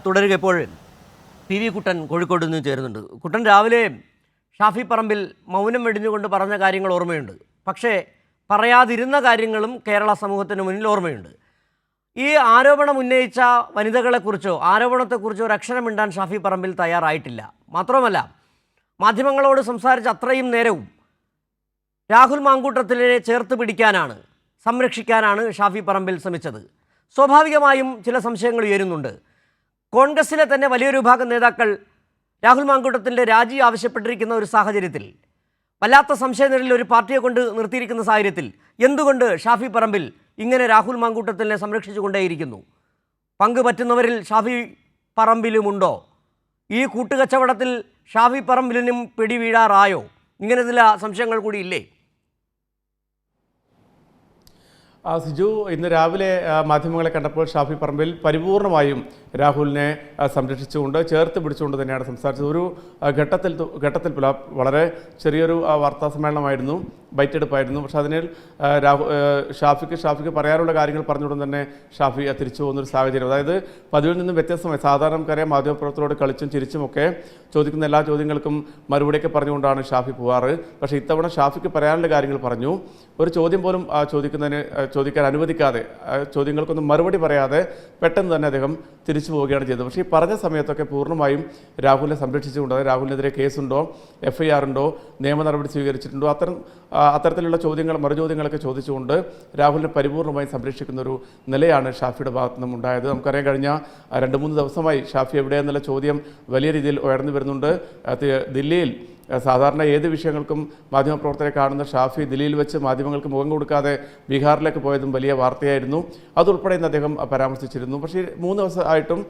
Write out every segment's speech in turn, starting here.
തുടരുക. ഇപ്പോൾ P V കുട്ടൻ കോഴിക്കോട് നിന്ന് ചേരുന്നുണ്ട്. കുട്ടൻ, രാവിലെ ഷാഫി പറമ്പിൽ മൗനം വെടിഞ്ഞുകൊണ്ട് പറഞ്ഞ കാര്യങ്ങൾ ഓർമ്മയുണ്ട്. പക്ഷേ പറയാതിരുന്ന കാര്യങ്ങളും കേരള സമൂഹത്തിന് മുന്നിൽ ഓർമ്മയുണ്ട്. ഈ ആരോപണം ഉന്നയിച്ച വനിതകളെക്കുറിച്ചോ ആരോപണത്തെക്കുറിച്ചോ ഒരു അക്ഷരം മിണ്ടാൻ ഷാഫി പറമ്പിൽ തയ്യാറായിട്ടില്ല. മാത്രമല്ല, മാധ്യമങ്ങളോട് സംസാരിച്ച അത്രയും നേരവും രാഹുൽ മാങ്കൂട്ടത്തിനെ ചേർത്ത് പിടിക്കാനാണ്, സംരക്ഷിക്കാനാണ് ഷാഫി പറമ്പിൽ ശ്രമിച്ചത്. സ്വാഭാവികമായും ചില സംശയങ്ങൾ ഉയരുന്നുണ്ട്. കോൺഗ്രസിലെ തന്നെ വലിയൊരു വിഭാഗം നേതാക്കൾ രാഹുൽ മാങ്കൂട്ടത്തിൻ്റെ രാജി ആവശ്യപ്പെട്ടിരിക്കുന്ന ഒരു സാഹചര്യത്തിൽ, വല്ലാത്ത സംശയനിഴലിൽ ഒരു പാർട്ടിയെ കൊണ്ട് നിർത്തിയിരിക്കുന്ന സാഹചര്യത്തിൽ എന്തുകൊണ്ട് ഷാഫി പറമ്പിൽ ഇങ്ങനെ രാഹുൽ മാങ്കൂട്ടത്തിനെ സംരക്ഷിച്ചുകൊണ്ടേയിരിക്കുന്നു? പങ്ക് പറ്റുന്നവരിൽ ഷാഫി പറമ്പിലുമുണ്ടോ? ഈ കൂട്ടുകച്ചവടത്തിൽ ഷാഫി പറമ്പിലിനും പിടിവീഴാറായോ? ഇങ്ങനെ ചില സംശയങ്ങൾ കൂടി ഇല്ലേ? സിജു, ഇന്ന് രാവിലെ മാധ്യമങ്ങളെ കണ്ടപ്പോൾ ഷാഫി പറമ്പിൽ പരിപൂർണമായും രാഹുലിനെ സംരക്ഷിച്ചുകൊണ്ട് ചേർത്ത് പിടിച്ചുകൊണ്ട് തന്നെയാണ് സംസാരിച്ചത്. ഒരു ഘട്ടത്തിൽ വളരെ ചെറിയൊരു വാർത്താ സമ്മേളനമായിരുന്നു, ബൈറ്റെടുപ്പായിരുന്നു. പക്ഷേ അതിനിൽ ഷാഫിക്ക് പറയാനുള്ള കാര്യങ്ങൾ പറഞ്ഞുകൊണ്ട് തന്നെ ഷാഫി തിരിച്ചു പോകുന്നൊരു സാഹചര്യം. അതായത് പതിവിൽ നിന്നും വ്യത്യസ്തമായി സാധാരണക്കാരെ മാധ്യമപ്രവർത്തകരോട് കളിച്ചും ചിരിച്ചുമൊക്കെ ചോദിക്കുന്ന എല്ലാ ചോദ്യങ്ങൾക്കും മറുപടിയൊക്കെ പറഞ്ഞുകൊണ്ടാണ് ഷാഫി പോവാറ്. പക്ഷേ ഇത്തവണ ഷാഫിക്ക് പറയാനുള്ള കാര്യങ്ങൾ പറഞ്ഞു. ഒരു ചോദ്യം പോലും ചോദിക്കാൻ അനുവദിക്കാതെ, ചോദ്യങ്ങൾക്കൊന്നും മറുപടി പറയാതെ പെട്ടെന്ന് തന്നെ അദ്ദേഹം തിരിച്ചു പോവുകയാണ് ചെയ്തത്. പക്ഷേ ഈ പറഞ്ഞ സമയത്തൊക്കെ പൂർണ്ണമായും രാഹുലിനെ സംരക്ഷിച്ചുകൊണ്ട്, രാഹുലിനെതിരെ കേസുണ്ടോ, FIR ഉണ്ടോ, നിയമ നടപടി സ്വീകരിച്ചിട്ടുണ്ടോ, അത്തരത്തിലുള്ള മറുചോദ്യങ്ങളൊക്കെ ചോദിച്ചുകൊണ്ട് രാഹുലിനെ പരിപൂർണമായും സംരക്ഷിക്കുന്ന ഒരു നിലയാണ് ഷാഫിയുടെ ഭാഗത്തു നിന്നും ഉണ്ടായത്. നമുക്കറിയാം, കഴിഞ്ഞ 2-3 ദിവസമായി ഷാഫി എവിടെയെന്നുള്ള ചോദ്യം വലിയ രീതിയിൽ ഉയർന്നു വരുന്നുണ്ട്. ദില്ലിയിൽ സാധാരണ ഏത് വിഷയങ്ങൾക്കും മാധ്യമപ്രവർത്തകരെ കാണുന്ന ഷാഫി ദില്ലിയിൽ വെച്ച് മാധ്യമങ്ങൾക്ക് മുഖം കൊടുക്കാതെ ബീഹാറിലേക്ക് പോയതും വലിയ വാർത്തയായിരുന്നു. അതുൾപ്പെടെ ഇന്ന് അദ്ദേഹം പരാമർശിച്ചിരുന്നു. പക്ഷേ 3 ദിവസമായിട്ടും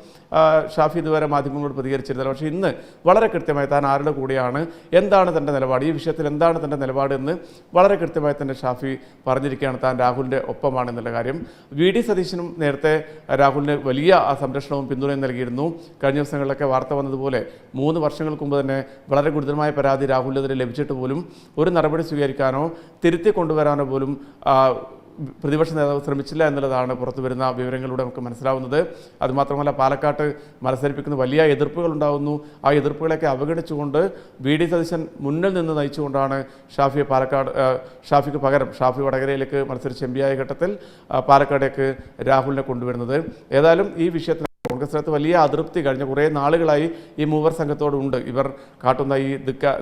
ഷാഫി ഇതുവരെ മാധ്യമങ്ങളോട് പ്രതികരിച്ചിരുന്നില്ല. പക്ഷേ ഇന്ന് വളരെ കൃത്യമായി താൻ ആരുടെ കൂടെയാണ്, എന്താണ് തൻ്റെ നിലപാട്, ഈ വിഷയത്തിൽ എന്താണ് തൻ്റെ നിലപാട് എന്ന് വളരെ കൃത്യമായി തന്നെ ഷാഫി പറഞ്ഞിരിക്കുകയാണ്. താൻ രാഹുലിൻ്റെ ഒപ്പമാണെന്നുള്ള കാര്യം. VD സതീശനും നേരത്തെ രാഹുലിന് വലിയ സംരക്ഷണവും പിന്തുണയും നൽകിയിരുന്നു. കഴിഞ്ഞ ദിവസങ്ങളിലൊക്കെ വാർത്ത വന്നതുപോലെ 3 വർഷങ്ങൾക്ക് മുമ്പ് തന്നെ വളരെ ഗുരുതരമായ പരാതി രാഹുലിനെതിരെ ലഭിച്ചിട്ട് പോലും ഒരു നടപടി സ്വീകരിക്കാനോ തിരുത്തി കൊണ്ടുവരാനോ പോലും പ്രതിപക്ഷ നേതാവ് ശ്രമിച്ചില്ല എന്നുള്ളതാണ് പുറത്തു വരുന്ന വിവരങ്ങളിലൂടെ നമുക്ക് മനസ്സിലാവുന്നത്. അതുമാത്രമല്ല, പാലക്കാട്ട് മത്സരിപ്പിക്കുന്ന വലിയ എതിർപ്പുകൾ ഉണ്ടാകുന്നു. ആ എതിർപ്പുകളെയൊക്കെ അവഗണിച്ചുകൊണ്ട് VD സതീശൻ മുന്നിൽ നിന്ന് നയിച്ചുകൊണ്ടാണ് ഷാഫിക്ക് പകരം ഷാഫി വടകരയിലേക്ക് മത്സരിച്ച് MP ആയ ഘട്ടത്തിൽ പാലക്കാടേക്ക് രാഹുലിനെ കൊണ്ടുവരുന്നത്. ഏതായാലും ഈ വിഷയത്തിൽ കോൺഗ്രസിനകത്ത് വലിയ അതൃപ്തി കഴിഞ്ഞ കുറേ നാളുകളായി ഈ മൂവർ സംഘത്തോടുണ്ട്. ഇവർ കാട്ടുന്ന ഈ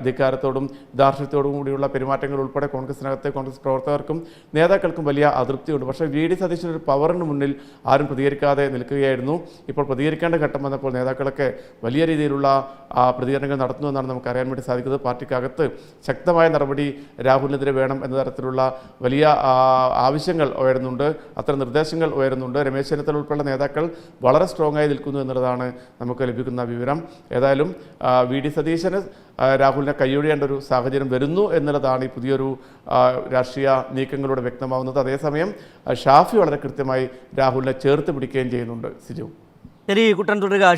ധിക്കാരത്തോടും ധാർഷ്ട്യത്തോടും കൂടിയുള്ള പെരുമാറ്റങ്ങൾ ഉൾപ്പെടെ കോൺഗ്രസിനകത്ത് കോൺഗ്രസ് പ്രവർത്തകർക്കും നേതാക്കൾക്കും വലിയ അതൃപ്തിയുണ്ട്. പക്ഷേ VD സതീശനൊരു പവറിന് മുന്നിൽ ആരും പ്രതികരിക്കാതെ നിൽക്കുകയായിരുന്നു. ഇപ്പോൾ പ്രതികരിക്കേണ്ട ഘട്ടം വന്നപ്പോൾ നേതാക്കളൊക്കെ വലിയ രീതിയിലുള്ള പ്രതികരണങ്ങൾ നടത്തുന്നുവെന്നാണ് നമുക്ക് അറിയാൻ വേണ്ടി സാധിക്കുന്നത്. പാർട്ടിക്കകത്ത് ശക്തമായ നടപടി രാഹുലിനെതിരെ വേണം എന്ന തരത്തിലുള്ള വലിയ ആവശ്യങ്ങൾ ഉയരുന്നുണ്ട്, അത്തരം നിർദ്ദേശങ്ങൾ ഉയരുന്നുണ്ട്. രമേശ് ചെന്നിത്തല ഉൾപ്പെടെയുള്ള നേതാക്കൾ വളരെ സ്ട്രോങ് ആയി നിൽക്കുന്നു എന്നുള്ളതാണ് നമുക്ക് ലഭിക്കുന്ന വിവരം. ഏതായാലും VD സതീശന് രാഹുലിനെ കൈയൊഴിയേണ്ട ഒരു സാഹചര്യം വരുന്നു എന്നുള്ളതാണ് ഈ പുതിയൊരു രാഷ്ട്രീയ നീക്കങ്ങളിലൂടെ വ്യക്തമാവുന്നത്. അതേസമയം ഷാഫി വളരെ കൃത്യമായി രാഹുലിനെ ചേർത്ത് പിടിക്കുകയും ചെയ്യുന്നുണ്ട്. സിജു, ശരി കുട്ടൻ, തുടരുക.